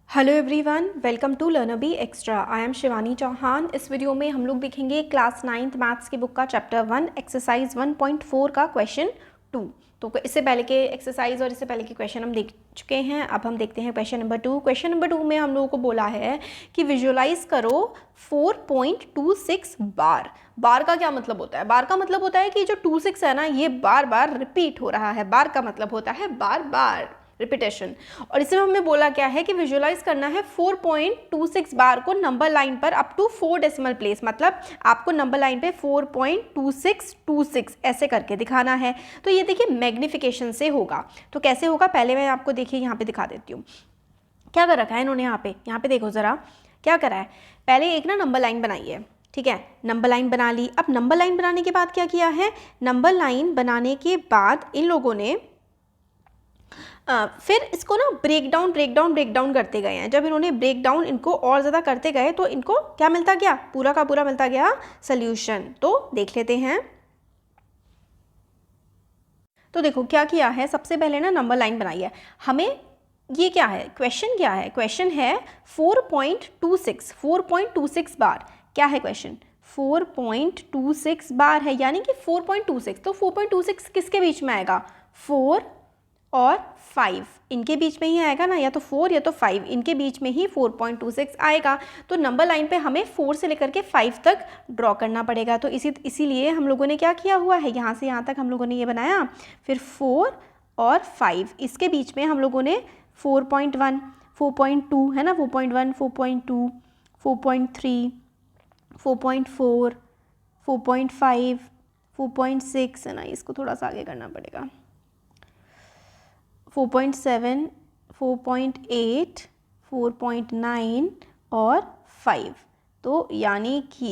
Hello everyone, welcome to LearnBee extra. I am Shivani Chauhan. इस video में हम लोग देखेंगे क्लास 9th मैथ्स की बुक का चैप्टर 1 एक्सरसाइज 1.4 का क्वेश्चन 2। तो इससे पहले के एक्सरसाइज और इससे पहले के क्वेश्चन हम देख चुके हैं। अब हम देखते हैं क्वेश्चन नंबर 2। क्वेश्चन नंबर 2 में हम लोगों को बोला है कि विजुअलाइज करो 4.26 बार। बार का क्या मतलब होता है? बार का मतलब होता है कि जो 26 है ना, ये बार बार रिपीट हो रहा है। बार का मतलब होता है बार बार रिपीटेशन। और इसमें हमें बोला क्या है कि विजुअलाइज करना है 4.26 बार को नंबर लाइन पर अप टू 4 डेसिमल प्लेस। मतलब आपको नंबर लाइन पे 4.2626 ऐसे करके दिखाना है। तो ये देखिए मैग्निफिकेशन से होगा। तो कैसे होगा पहले मैं आपको देखिए यहाँ पे दिखा देती हूँ। क्या कर रखा है इन्होंने यहाँ पे देखो ज़रा क्या करा है। पहले एक ना नंबर लाइन बनाई है, ठीक है, नंबर लाइन बना ली। अब नंबर लाइन बनाने के बाद क्या किया है, नंबर लाइन बनाने के बाद इन लोगों ने फिर इसको ना ब्रेक डाउन करते गए हैं। जब इन्होंने ब्रेक डाउन इनको और ज़्यादा करते गए तो इनको क्या मिलता गया, पूरा का पूरा मिलता गया सल्यूशन। तो देख लेते हैं। तो देखो क्या किया है, सबसे पहले ना नंबर लाइन बनाई है। हमें ये क्या है, क्वेश्चन क्या है, क्वेश्चन है 4.26 बार। क्या है क्वेश्चन, 4.26 बार है, यानी कि 4.26। तो 4.26 किसके बीच में आएगा, 4 और 5 इनके बीच में ही आएगा ना, या तो 4 या तो 5 इनके बीच में ही 4.26 आएगा। तो नंबर लाइन पे हमें 4 से लेकर के 5 तक ड्रॉ करना पड़ेगा। तो इसीलिए हम लोगों ने क्या किया हुआ है, यहाँ से यहाँ तक हम लोगों ने ये बनाया, फिर 4 और 5 इसके बीच में हम लोगों ने 4.1 4.2 है ना, 4.1 4.2 4.3 4.4 4.5 4.6 है ना, इसको थोड़ा सा आगे करना पड़ेगा, 4.7 4.8 4.9 और 5। तो यानी कि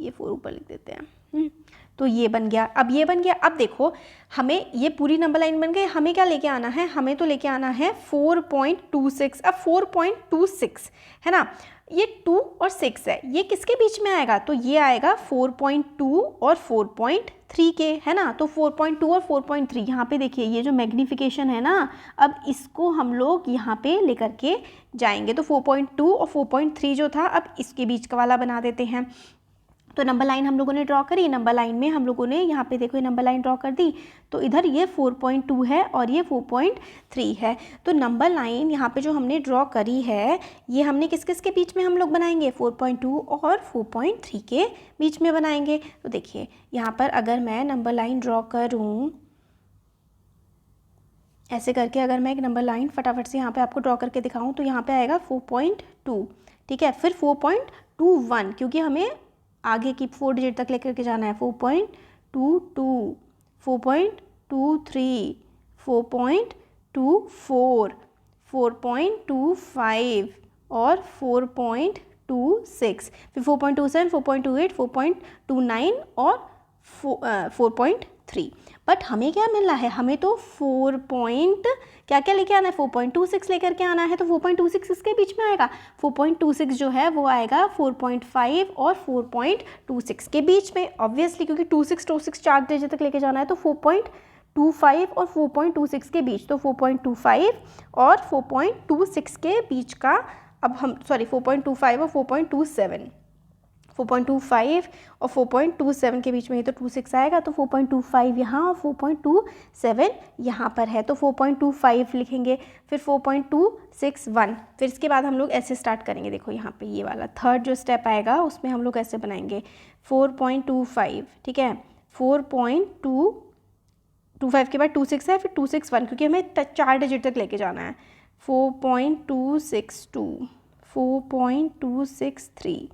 ये 4 ऊपर लिख देते हैं। तो ये बन गया। अब ये बन गया। अब देखो हमें ये पूरी नंबर लाइन बन गई। हमें क्या लेके आना है, हमें तो लेके आना है 4.26। अब 4.26 है ना, ये 2 और 6 है, ये किसके बीच में आएगा, तो ये आएगा 4.2 और 4.3 के, है ना। तो 4.2 और 4.3 यहाँ पे देखिए, ये जो मैग्निफिकेशन है ना, अब इसको हम लोग यहाँ पे लेकर के जाएंगे। तो 4.2 और 4.3 जो था, अब इसके बीच का वाला बना देते हैं। तो नंबर लाइन हम लोगों ने ड्रॉ करी। नंबर लाइन में हम लोगों ने यहाँ पे देखो ये नंबर लाइन ड्रॉ कर दी। तो इधर ये 4.2 है और ये 4.3 है। तो नंबर लाइन यहाँ पे जो हमने ड्रॉ करी है, ये हमने किस किस के बीच में हम लोग बनाएंगे, 4.2 और 4.3 के बीच में बनाएंगे। तो देखिए यहाँ पर अगर मैं नंबर लाइन ड्रॉ करूँ ऐसे करके, अगर मैं एक नंबर लाइन फटाफट से यहाँ पे आपको ड्रॉ करके दिखाऊँ, तो यहाँ पे आएगा 4.2, ठीक है। फिर 4.21, क्योंकि हमें आगे की 4 डिजिट तक लेकर के जाना है, 4.22 4.23 4.24 4.25 और 4.26, फिर 4.27 4.28 4.29 और 4.3। बट हमें क्या मिल रहा है, हमें तो 4 पॉइंट क्या क्या लेके आना है, 4.26 लेकर के आना है। तो 4.26 इसके बीच में आएगा, 4.26 जो है वो आएगा 4.5 और 4.26 के बीच में, ऑब्वियसली, क्योंकि 26 4 डिजिट तक लेके जाना है। तो 4.25 और 4.26 के बीच, तो 4.25 और 4.26 के बीच का, अब हम 4.25 और 4.27 4.25 और 4.27 के बीच में, ये तो 26 आएगा। तो 4.25 यहाँ और 4.27 यहाँ पर है, तो 4.25 लिखेंगे। फिर 4.261, फिर इसके बाद हम लोग ऐसे स्टार्ट करेंगे। देखो यहाँ पे ये वाला थर्ड जो स्टेप आएगा उसमें हम लोग ऐसे बनाएंगे 4.25, ठीक है। 4.225 के बाद 26 है, फिर 261, क्योंकि हमें 4 डिजिट तक लेके जाना है। 4.262 4.263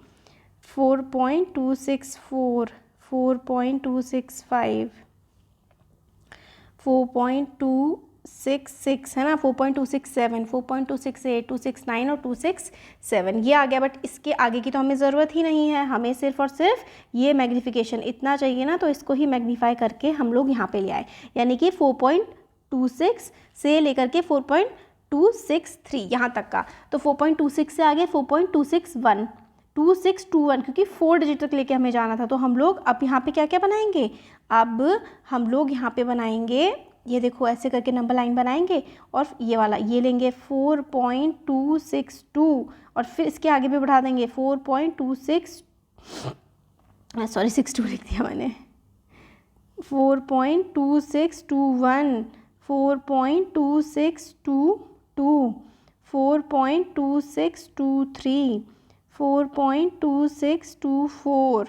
4.264 4.265 4.266 है ना, 4.267 4.268 269 और 267 ये आ गया। बट इसके आगे की तो हमें ज़रूरत ही नहीं है, हमें सिर्फ और सिर्फ ये मैग्नीफिकेशन इतना चाहिए ना, तो इसको ही मैग्नीफाई करके हम लोग यहाँ पे ले आए, यानी कि 4.26 से लेकर के 4.263 यहाँ तक का। तो 4.26 से आगे 4.261 2621, क्योंकि 4 डिजिट तक लेके हमें जाना था। तो हम लोग अब यहाँ पे क्या क्या बनाएंगे, अब हम लोग यहाँ पे बनाएंगे ये देखो ऐसे करके नंबर लाइन बनाएंगे और ये वाला ये लेंगे 4.262 और फिर इसके आगे भी बढ़ा देंगे 4.26 सॉरी 62 लिख दिया मैंने 4.2621 4.2622 4.2623 4.2624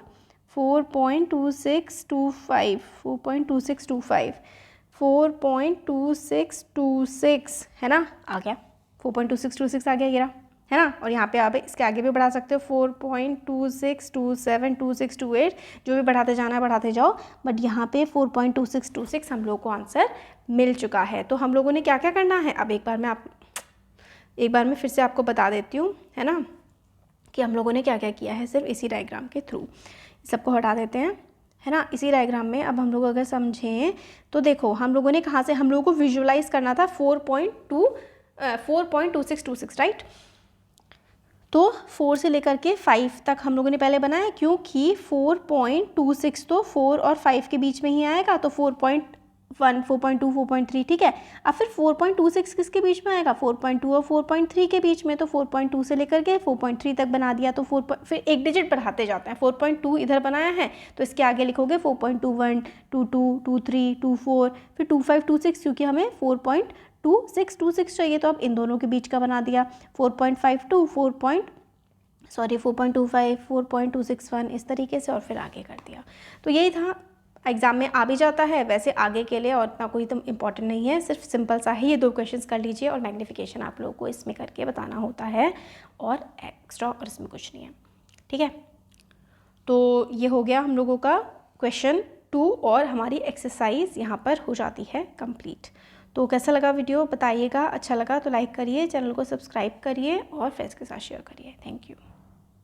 4.2625 4.2625 4.2626 है ना, आ गया 4.2626 आ गया ये रहा, है ना। और यहाँ पे आप इसके आगे भी बढ़ा सकते हो 4.2627 2628 जो भी बढ़ाते जाना है बढ़ाते जाओ, बट यहाँ पे 4.2626 हम लोग को आंसर मिल चुका है। तो हम लोगों ने क्या क्या करना है, अब एक बार मैं फिर से आपको बता देती हूँ, है ना, कि हम लोगों ने क्या क्या किया है सिर्फ इसी डायग्राम के थ्रू। सबको हटा देते हैं, है ना। इसी डायग्राम में अब हम लोग अगर समझें तो देखो हम लोगों ने कहाँ से, हम लोगों को विजुअलाइज करना था 4.2626 राइट। तो 4 से लेकर के 5 तक हम लोगों ने पहले बनाया, क्योंकि 4.26 तो 4 और 5 के बीच में ही आएगा, तो 4.1 4.2 4.3 ठीक है। अब फिर 4.26 किसके बीच में आएगा, 4.2 और 4.3 के बीच में, तो 4.2 से लेकर के 4.3 तक बना दिया। तो फिर एक डिजिट बढ़ाते जाते हैं, 4.2 इधर बनाया है तो इसके आगे लिखोगे 4.21 22 23 24 फिर 25 26, क्योंकि हमें 4.2626 चाहिए, तो अब इन दोनों के बीच का बना दिया 4.52 4.25 4.261 इस तरीके से, और फिर आगे कर दिया। तो यही था, एग्ज़ाम में आ भी जाता है वैसे आगे के लिए, और इतना कोई तो इम्पॉर्टेंट नहीं है, सिर्फ सिंपल सा ही ये 2 क्वेश्चंस कर लीजिए और मैग्नीफिकेशन आप लोगों को इसमें करके बताना होता है, और एक्स्ट्रा और इसमें कुछ नहीं है, ठीक है। तो ये हो गया हम लोगों का क्वेश्चन 2 और हमारी एक्सरसाइज यहाँ पर हो जाती है कंप्लीट। तो कैसा लगा वीडियो बताइएगा, अच्छा लगा तो लाइक करिए, चैनल को सब्सक्राइब करिए और फ्रेंड्स के साथ शेयर करिए। Thank you.